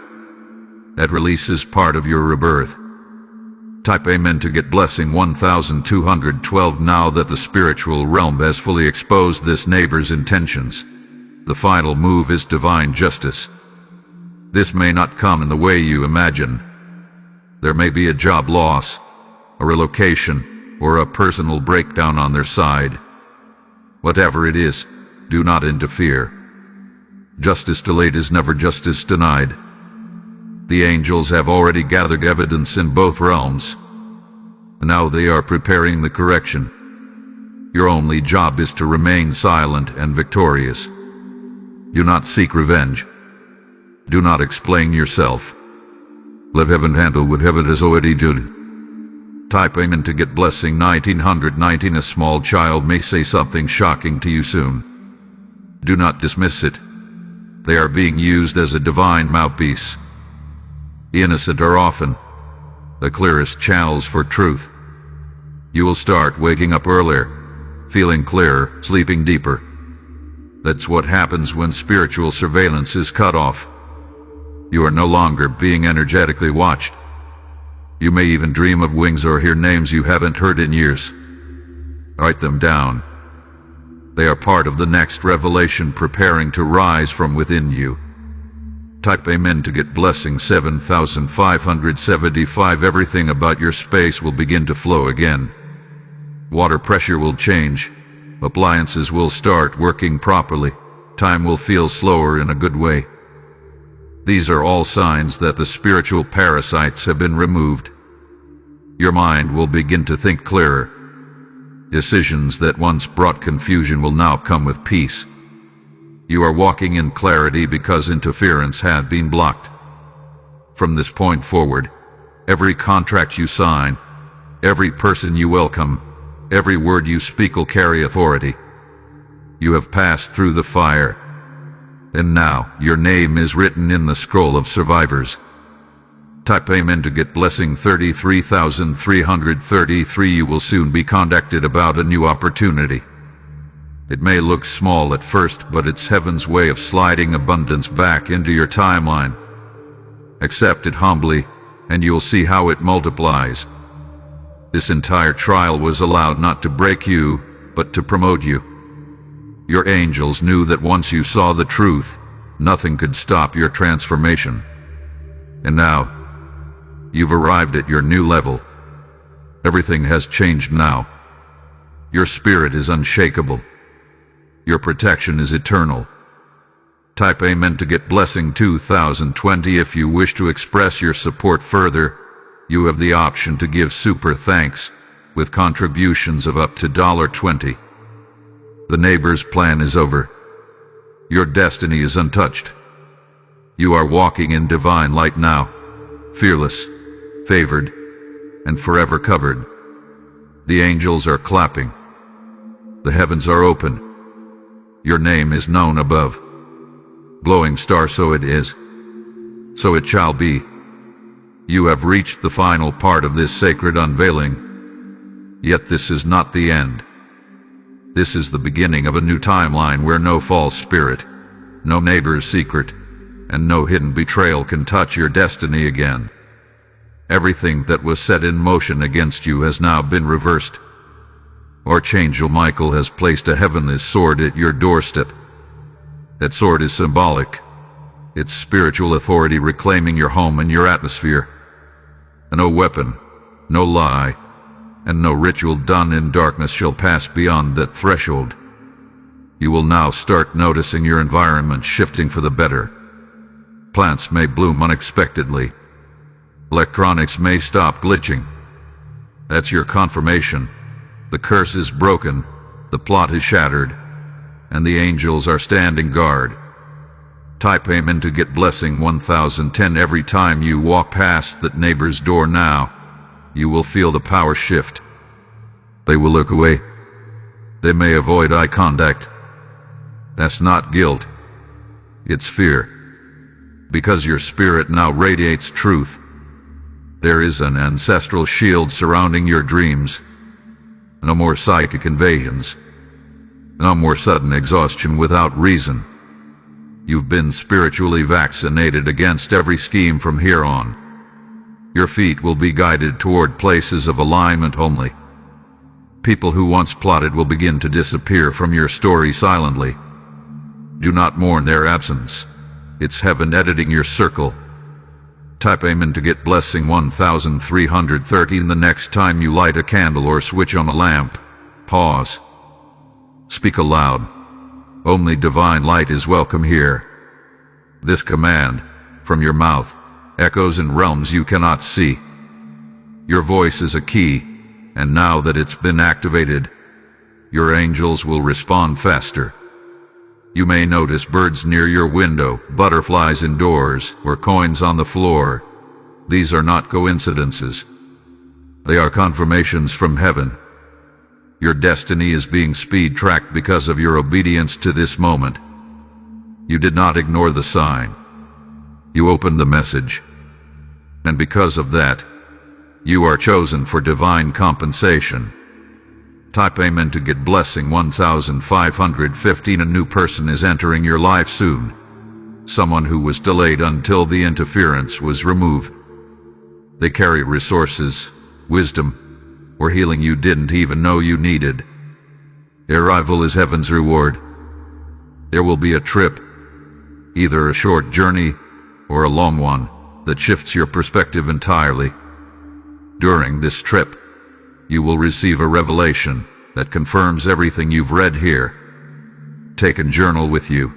That release is part of your rebirth. Type Amen to get blessing 1212. Now that the spiritual realm has fully exposed this neighbor's intentions, the final move is divine justice. This may not come in the way you imagine. There may be a job loss, a relocation, or a personal breakdown on their side. Whatever it is, do not interfere. Justice delayed is never justice denied. The angels have already gathered evidence in both realms. Now they are preparing the correction. Your only job is to remain silent and victorious. Do not seek revenge. Do not explain yourself. Let heaven handle what heaven has already done. Type Amen to get blessing 1919. A small child may say something shocking to you soon. Do not dismiss it. They are being used as a divine mouthpiece. The innocent are often the clearest channels for truth. You will start waking up earlier, feeling clearer, sleeping deeper. That's what happens when spiritual surveillance is cut off. You are no longer being energetically watched. You may even dream of wings or hear names you haven't heard in years. Write them down. They are part of the next revelation preparing to rise from within you. Type Amen to get blessing 7575. Everything about your space will begin to flow again. Water pressure will change. Appliances will start working properly. Time will feel slower in a good way. These are all signs that the spiritual parasites have been removed. Your mind will begin to think clearer. Decisions that once brought confusion will now come with peace. You are walking in clarity because interference had been blocked. From this point forward, every contract you sign, every person you welcome, every word you speak will carry authority. You have passed through the fire, and now your name is written in the scroll of survivors. Type Amen to get blessing 33,333. You will soon be contacted about a new opportunity. It may look small at first, but it's heaven's way of sliding abundance back into your timeline. Accept it humbly, and you'll see how it multiplies. This entire trial was allowed not to break you, but to promote you. Your angels knew that once you saw the truth, nothing could stop your transformation. And now, you've arrived at your new level. Everything has changed now. Your spirit is unshakable. Your protection is eternal. Type Amen to get blessing 2020. If you wish to express your support further, you have the option to give super thanks with contributions of up to $20. The neighbor's plan is over. Your destiny is untouched. You are walking in divine light now, fearless, favored, and forever covered. The angels are clapping. The heavens are open. Your name is known above. Glowing star, so it is. So it shall be. You have reached the final part of this sacred unveiling. Yet this is not the end. This is the beginning of a new timeline where no false spirit, no neighbor's secret, and no hidden betrayal can touch your destiny again. Everything that was set in motion against you has now been reversed. Archangel Micheal has placed a heavenly sword at your doorstep. That sword is symbolic. It's spiritual authority reclaiming your home and your atmosphere. No weapon, no lie, and no ritual done in darkness shall pass beyond that threshold. You will now start noticing your environment shifting for the better. Plants may bloom unexpectedly. Electronics may stop glitching. That's your confirmation. The curse is broken, the plot is shattered, and the angels are standing guard. Type amen to get blessing 1010 every time you walk past that neighbor's door now. You will feel the power shift. They will look away. They may avoid eye contact. That's not guilt. It's fear. Because your spirit now radiates truth. There is an ancestral shield surrounding your dreams. No more psychic invasions. No more sudden exhaustion without reason. You've been spiritually vaccinated against every scheme from here on. Your feet will be guided toward places of alignment only. People who once plotted will begin to disappear from your story silently. Do not mourn their absence. It's heaven editing your circle. Type amen to get blessing 1313 the next time you light a candle or switch on a lamp. Pause. Speak aloud. Only divine light is welcome here. This command, from your mouth, echoes in realms you cannot see. Your voice is a key, and now that it's been activated, your angels will respond faster. You may notice birds near your window, butterflies indoors, or coins on the floor. These are not coincidences. They are confirmations from heaven. Your destiny is being speed-tracked because of your obedience to this moment. You did not ignore the sign. You opened the message. And because of that, you are chosen for divine compensation. Type amen to get blessing 1515 a new person is entering your life soon. Someone who was delayed until the interference was removed. They carry resources, wisdom, or healing you didn't even know you needed. Their arrival is heaven's reward. There will be a trip, either a short journey or a long one, that shifts your perspective entirely. During this trip, you will receive a revelation that confirms everything you've read here. Take a journal with you.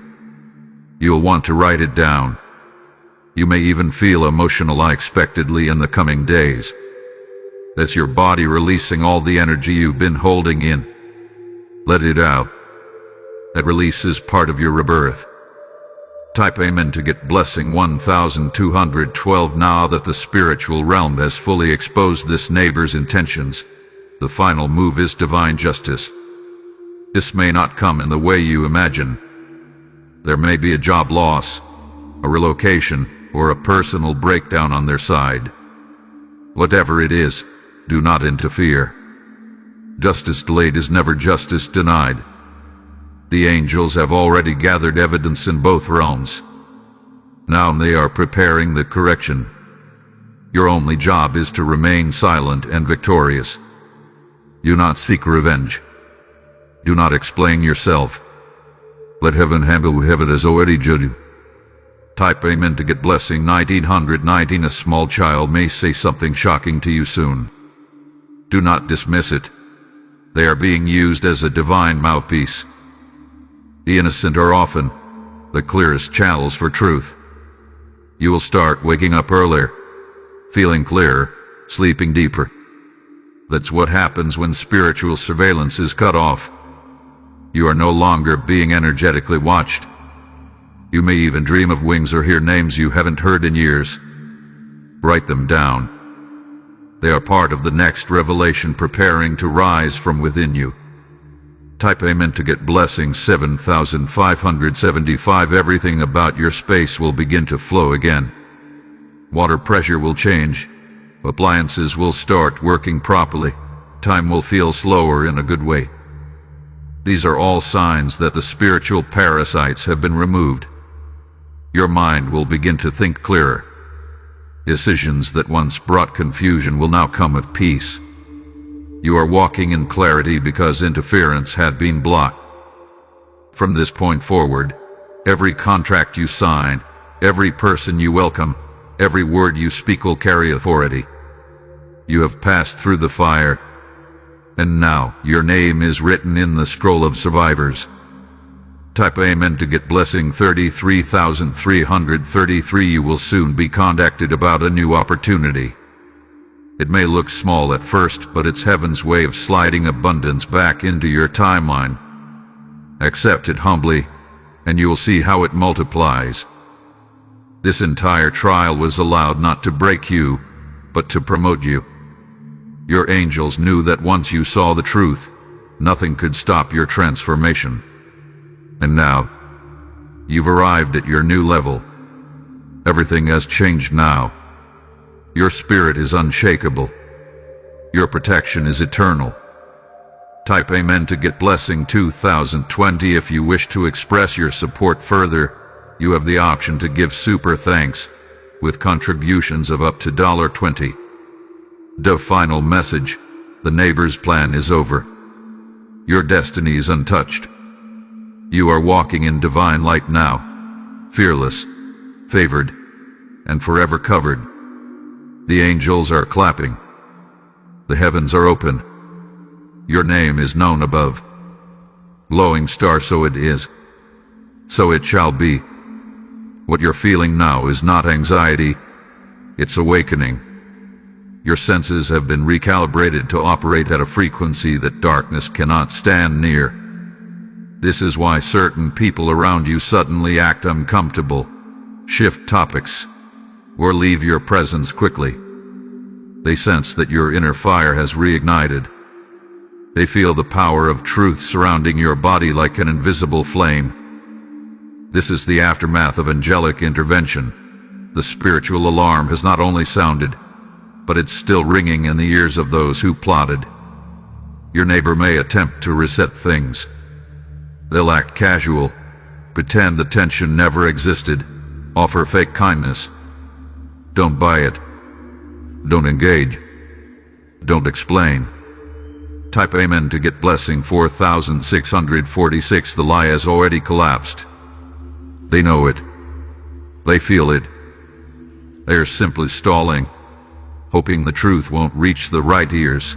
You'll want to write it down. You may even feel emotional unexpectedly in the coming days. That's your body releasing all the energy you've been holding in. Let it out. That release is part of your rebirth. Type amen to get blessing 1212 now that the spiritual realm has fully exposed this neighbor's intentions. The final move is divine justice. This may not come in the way you imagine. There may be a job loss, a relocation, or a personal breakdown on their side. Whatever it is, do not interfere. Justice delayed is never justice denied. The angels have already gathered evidence in both realms. Now they are preparing the correction. Your only job is to remain silent and victorious. Do not seek revenge. Do not explain yourself. Let heaven handle what heaven has already judged. Type amen to get blessing 1919. A small child may say something shocking to you soon. Do not dismiss it. They are being used as a divine mouthpiece. The innocent are often the clearest channels for truth. You will start waking up earlier, feeling clearer, sleeping deeper. That's what happens when spiritual surveillance is cut off. You are no longer being energetically watched. You may even dream of wings or hear names you haven't heard in years. Write them down. They are part of the next revelation preparing to rise from within you. Type Amen to get blessing 7575. Everything about your space will begin to flow again. Water pressure will change. Appliances will start working properly. Time will feel slower in a good way. These are all signs that the spiritual parasites have been removed. Your mind will begin to think clearer. Decisions that once brought confusion will now come with peace. You are walking in clarity because interference had been blocked. From this point forward, every contract you sign, every person you welcome, every word you speak will carry authority. You have passed through the fire, and now your name is written in the scroll of survivors. Type Amen to get blessing 33,333. You will soon be contacted about a new opportunity. It may look small at first, but it's heaven's way of sliding abundance back into your timeline. Accept it humbly, and you will see how it multiplies. This entire trial was allowed not to break you, but to promote you. Your angels knew that once you saw the truth, nothing could stop your transformation. And now, you've arrived at your new level. Everything has changed now. Your spirit is unshakable. Your protection is eternal. Type Amen to get blessing 2020. If you wish to express your support further, you have the option to give super thanks with contributions of up to $20. The final message: the neighbor's plan is over. Your destiny is untouched. You are walking in divine light now, fearless, favored, and forever covered. The angels are clapping. The heavens are open. Your name is known above. Glowing star, so it is. So it shall be. What you're feeling now is not anxiety, it's awakening. Your senses have been recalibrated to operate at a frequency that darkness cannot stand near. This is why certain people around you suddenly act uncomfortable, shift topics, or leave your presence quickly. They sense that your inner fire has reignited. They feel the power of truth surrounding your body like an invisible flame. This is the aftermath of angelic intervention. The spiritual alarm has not only sounded, but it's still ringing in the ears of those who plotted. Your neighbor may attempt to reset things. They'll act casual, pretend the tension never existed, offer fake kindness. Don't buy it. Don't engage. Don't explain. Type Amen to get blessing 4,646. The lie has already collapsed. They know it. They feel it. They are simply stalling, hoping the truth won't reach the right ears.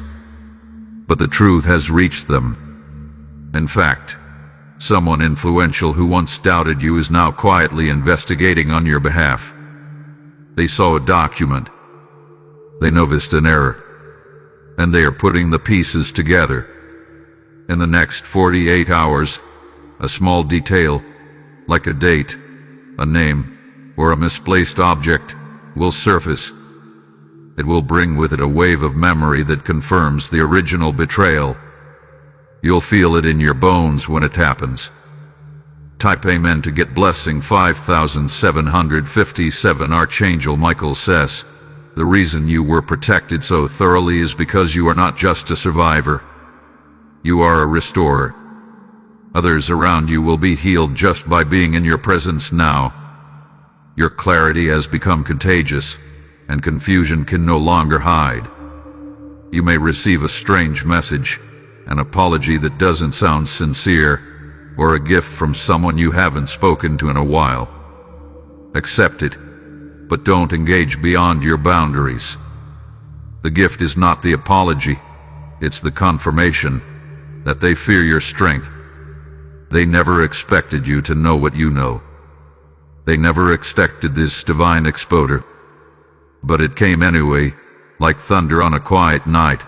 But the truth has reached them. In fact, someone influential who once doubted you is now quietly investigating on your behalf. They saw a document. They noticed an error. And they are putting the pieces together. In the next 48 hours, a small detail, like a date, a name, or a misplaced object, will surface. It will bring with it a wave of memory that confirms the original betrayal. You'll feel it in your bones when it happens. Type Amen to get blessing 5,757. Archangel Micheal says, the reason you were protected so thoroughly is because you are not just a survivor. You are a restorer. Others around you will be healed just by being in your presence now. Your clarity has become contagious, and confusion can no longer hide. You may receive a strange message, an apology that doesn't sound sincere, or a gift from someone you haven't spoken to in a while. Accept it, but don't engage beyond your boundaries. The gift is not the apology, it's the confirmation that they fear your strength. They never expected you to know what you know. They never expected this divine exposure. But it came anyway, like thunder on a quiet night.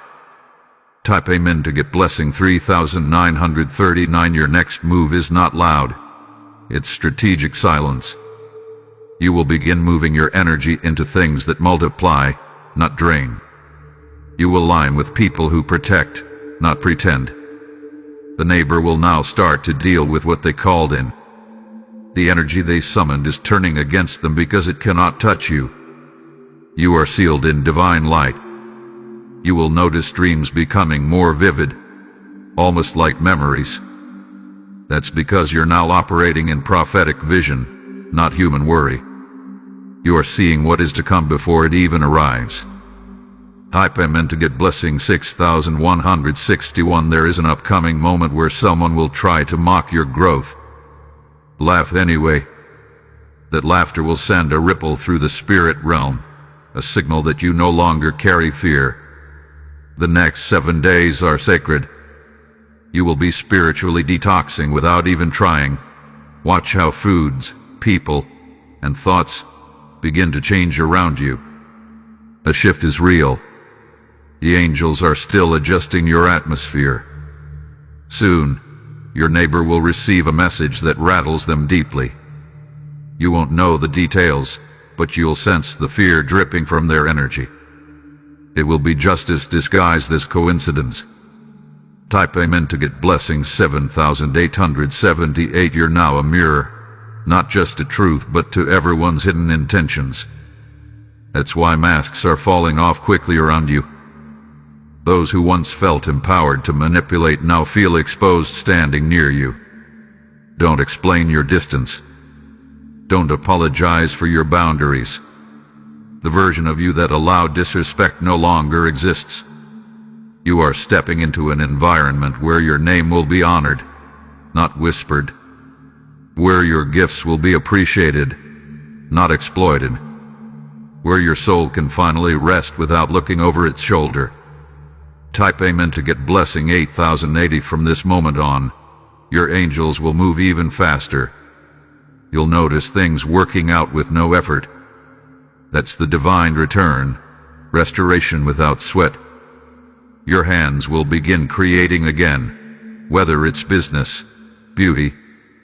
Type Amen to get blessing 3939. Your next move is not loud. It's strategic silence. You will begin moving your energy into things that multiply, not drain. You will align with people who protect, not pretend. The neighbor will now start to deal with what they called in. The energy they summoned is turning against them because it cannot touch you. You are sealed in divine light. You will notice dreams becoming more vivid, almost like memories. That's because you're now operating in prophetic vision, not human worry. You are seeing what is to come before it even arrives. Type Amen to get blessing 6161. There is an upcoming moment where someone will try to mock your growth. Laugh anyway. That laughter will send a ripple through the spirit realm, a signal that you no longer carry fear. The next 7 days are sacred. You will be spiritually detoxing without even trying. Watch how foods, people, and thoughts begin to change around you. A shift is real. The angels are still adjusting your atmosphere. Soon, your neighbor will receive a message that rattles them deeply. You won't know the details, but you'll sense the fear dripping from their energy. It will be justice disguised as coincidence. Type Amen to get blessing 7878. You're now a mirror, not just to truth but to everyone's hidden intentions. That's why masks are falling off quickly around you. Those who once felt empowered to manipulate now feel exposed standing near you. Don't explain your distance. Don't apologize for your boundaries. The version of you that allowed disrespect no longer exists. You are stepping into an environment where your name will be honored, not whispered. Where your gifts will be appreciated, not exploited. Where your soul can finally rest without looking over its shoulder. Type Amen to get blessing 8080. From this moment on, your angels will move even faster. You'll notice things working out with no effort. That's the divine return, restoration without sweat. Your hands will begin creating again, whether it's business, beauty,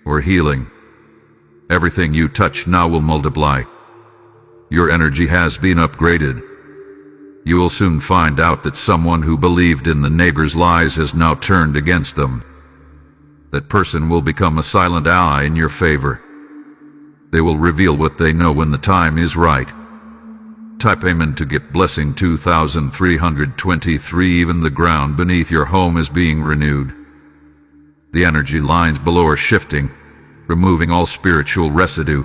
or healing. Everything you touch now will multiply. Your energy has been upgraded. You will soon find out that someone who believed in the neighbor's lies has now turned against them. That person will become a silent ally in your favor. They will reveal what they know when the time is right. Type Amen to get blessing 2323. Even the ground beneath your home is being renewed. The energy lines below are shifting, removing all spiritual residue.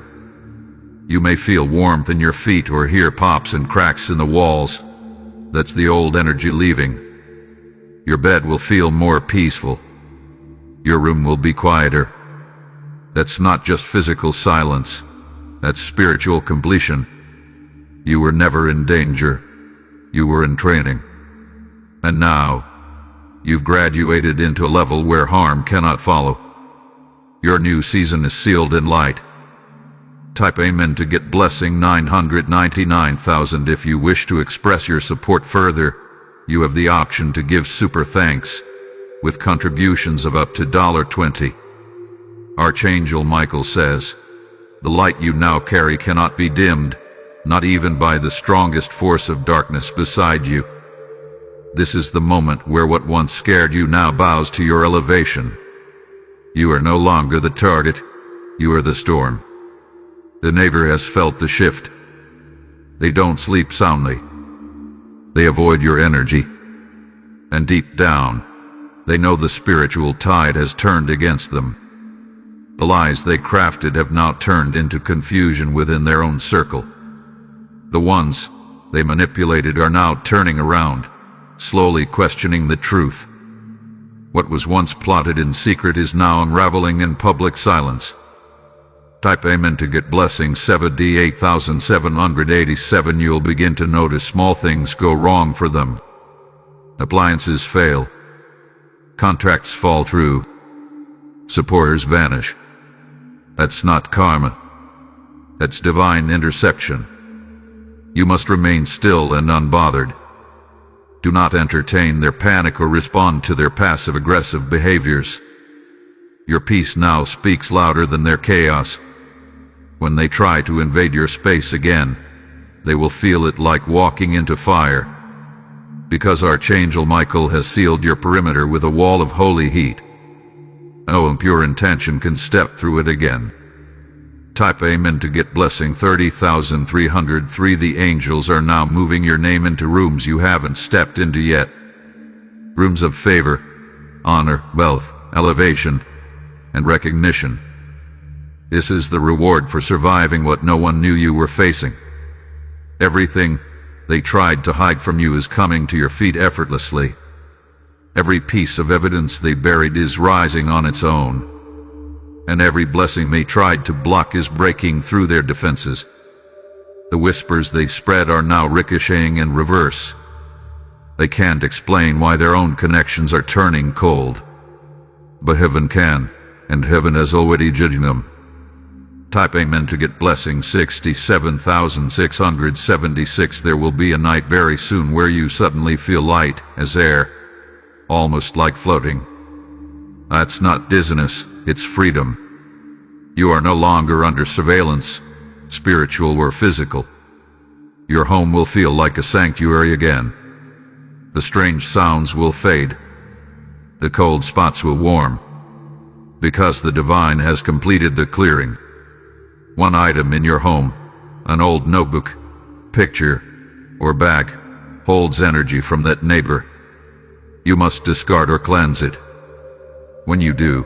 You may feel warmth in your feet or hear pops and cracks in the walls. That's the old energy leaving. Your bed will feel more peaceful. Your room will be quieter. That's not just physical silence. That's spiritual completion. You were never in danger. You were in training. And now, you've graduated into a level where harm cannot follow. Your new season is sealed in light. Type Amen to get blessing 999,000. If you wish to express your support further, you have the option to give super thanks, with contributions of up to $20. Archangel Micheal says, "The light you now carry cannot be dimmed, not even by the strongest force of darkness beside you." This is the moment where what once scared you now bows to your elevation. You are no longer the target, you are the storm. The neighbor has felt the shift. They don't sleep soundly. They avoid your energy. And deep down, they know the spiritual tide has turned against them. The lies they crafted have now turned into confusion within their own circle. The ones they manipulated are now turning around, slowly questioning the truth. What was once plotted in secret is now unraveling in public silence. Type Amen to get blessing 78,787. You'll begin to notice small things go wrong for them. Appliances fail. Contracts fall through. Supporters vanish. That's not karma. That's divine interception. You must remain still and unbothered. Do not entertain their panic or respond to their passive-aggressive behaviors. Your peace now speaks louder than their chaos. When they try to invade your space again, they will feel it like walking into fire, because Archangel Micheal has sealed your perimeter with a wall of holy heat. No impure intention can step through it again. Type Amen to get blessing 30,303. The angels are now moving your name into rooms you haven't stepped into yet. Rooms of favor, honor, wealth, elevation, and recognition. This is the reward for surviving what no one knew you were facing. Everything they tried to hide from you is coming to your feet effortlessly. Every piece of evidence they buried is rising on its own. And every blessing they tried to block is breaking through their defenses. The whispers they spread are now ricocheting in reverse. They can't explain why their own connections are turning cold. But heaven can, and heaven has already judged them. Type Amen to get blessing 67,676. There will be a night very soon where you suddenly feel light as air, almost like floating. That's not dizziness, it's freedom. You are no longer under surveillance, spiritual or physical. Your home will feel like a sanctuary again. The strange sounds will fade. The cold spots will warm. Because the divine has completed the clearing. One item in your home, an old notebook, picture, or bag, holds energy from that neighbor. You must discard or cleanse it. When you do,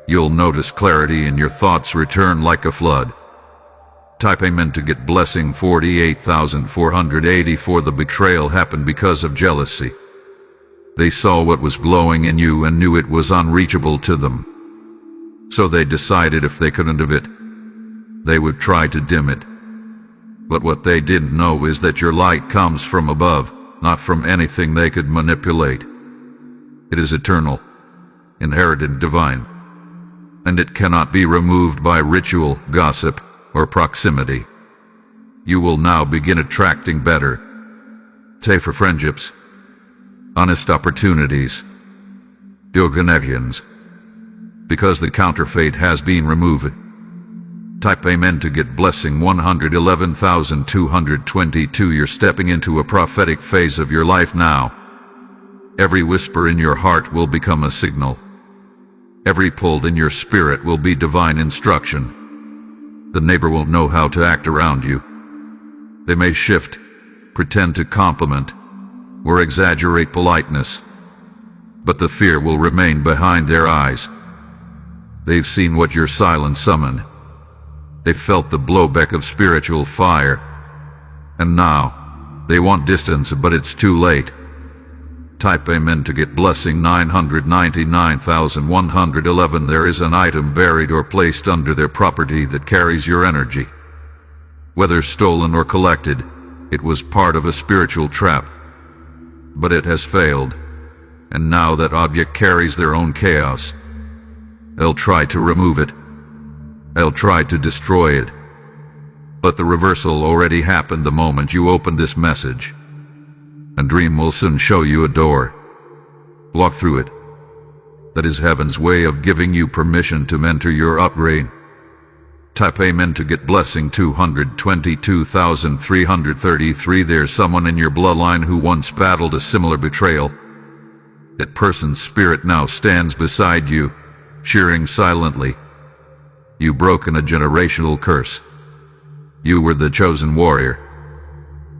you'll notice clarity and your thoughts return like a flood. Type Amen to get blessing 48,484. The betrayal happened because of jealousy. They saw what was glowing in you and knew it was unreachable to them. So they decided if they couldn't have it, they would try to dim it. But what they didn't know is that your light comes from above, not from anything they could manipulate. It is eternal, inherited, divine, and it cannot be removed by ritual, gossip, or proximity. You will now begin attracting better, safer friendships, honest opportunities, your connections, because the counterfeit has been removed. Type Amen to get blessing 111,222. You're stepping into a prophetic phase of your life now. Every whisper in your heart will become a signal. Every pull in your spirit will be divine instruction. The neighbor won't know how to act around you. They may shift, pretend to compliment, or exaggerate politeness, but the fear will remain behind their eyes. They've seen what your silence summoned. They felt the blowback of spiritual fire. And now, they want distance, but it's too late. Type Amen to get blessing 999,111. There is an item buried or placed under their property that carries your energy. Whether stolen or collected, it was part of a spiritual trap. But it has failed, and now that object carries their own chaos. They'll try to remove it. They'll try to destroy it. But the reversal already happened the moment you opened this message. A dream will soon show you a door. Walk through it. That is heaven's way of giving you permission to enter your upgrade. Type Amen to get blessing 222,333. There's someone in your bloodline who once battled a similar betrayal. That person's spirit now stands beside you, cheering silently. You've broken a generational curse. You were the chosen warrior.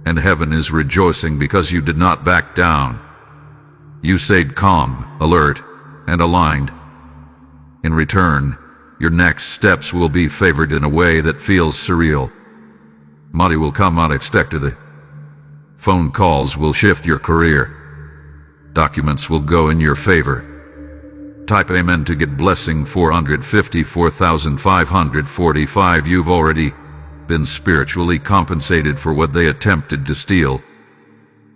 And heaven is rejoicing because you did not back down. You stayed calm, alert, and aligned. In return, your next steps will be favored in a way that feels surreal. Money will come unexpectedly. Phone calls will shift your career. Documents will go in your favor. Type Amen to get blessing 454,545. You've already been spiritually compensated for what they attempted to steal.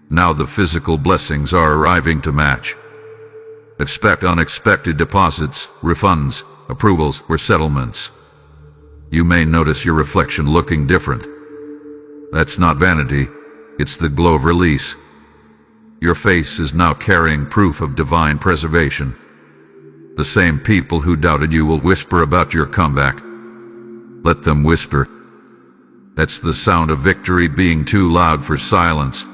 Now the physical blessings are arriving to match. Expect unexpected deposits, refunds, approvals, or settlements. You may notice your reflection looking different. That's not vanity, it's the glow of release. Your face is now carrying proof of divine preservation. The same people who doubted you will whisper about your comeback. Let them whisper. That's the sound of victory being too loud for silence.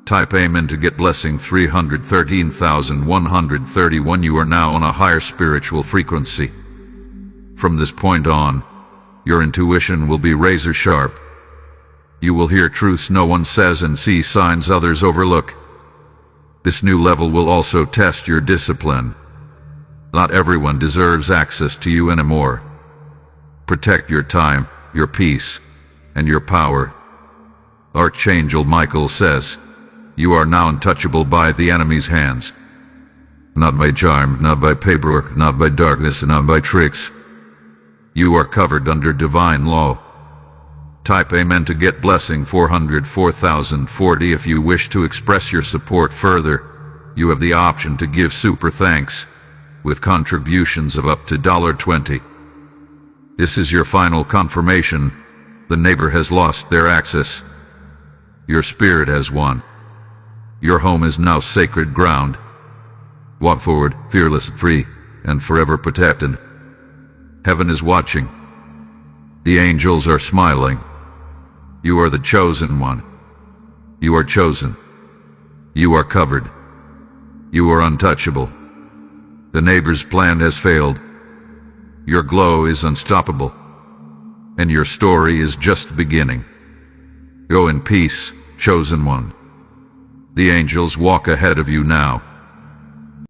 Type Amen to get blessing 313,131. You are now on a higher spiritual frequency. From this point on, your intuition will be razor sharp. You will hear truths no one says and see signs others overlook. This new level will also test your discipline. Not everyone deserves access to you anymore. Protect your time, your peace, and your power. Archangel Micheal says, you are now untouchable by the enemy's hands. Not by charm, not by paperwork, not by darkness, and not by tricks. You are covered under divine law. Type Amen to get blessing 404,040. If you wish to express your support further, you have the option to give super thanks with contributions of up to $20. This is your final confirmation. The neighbor has lost their access. Your spirit has won. Your home is now sacred ground. Walk forward, fearless, free, and forever protected. Heaven is watching. The angels are smiling. You are the chosen one. You are chosen. You are covered. You are untouchable. The neighbor's plan has failed. Your glow is unstoppable. And your story is just beginning. Go in peace, chosen one. The angels walk ahead of you now.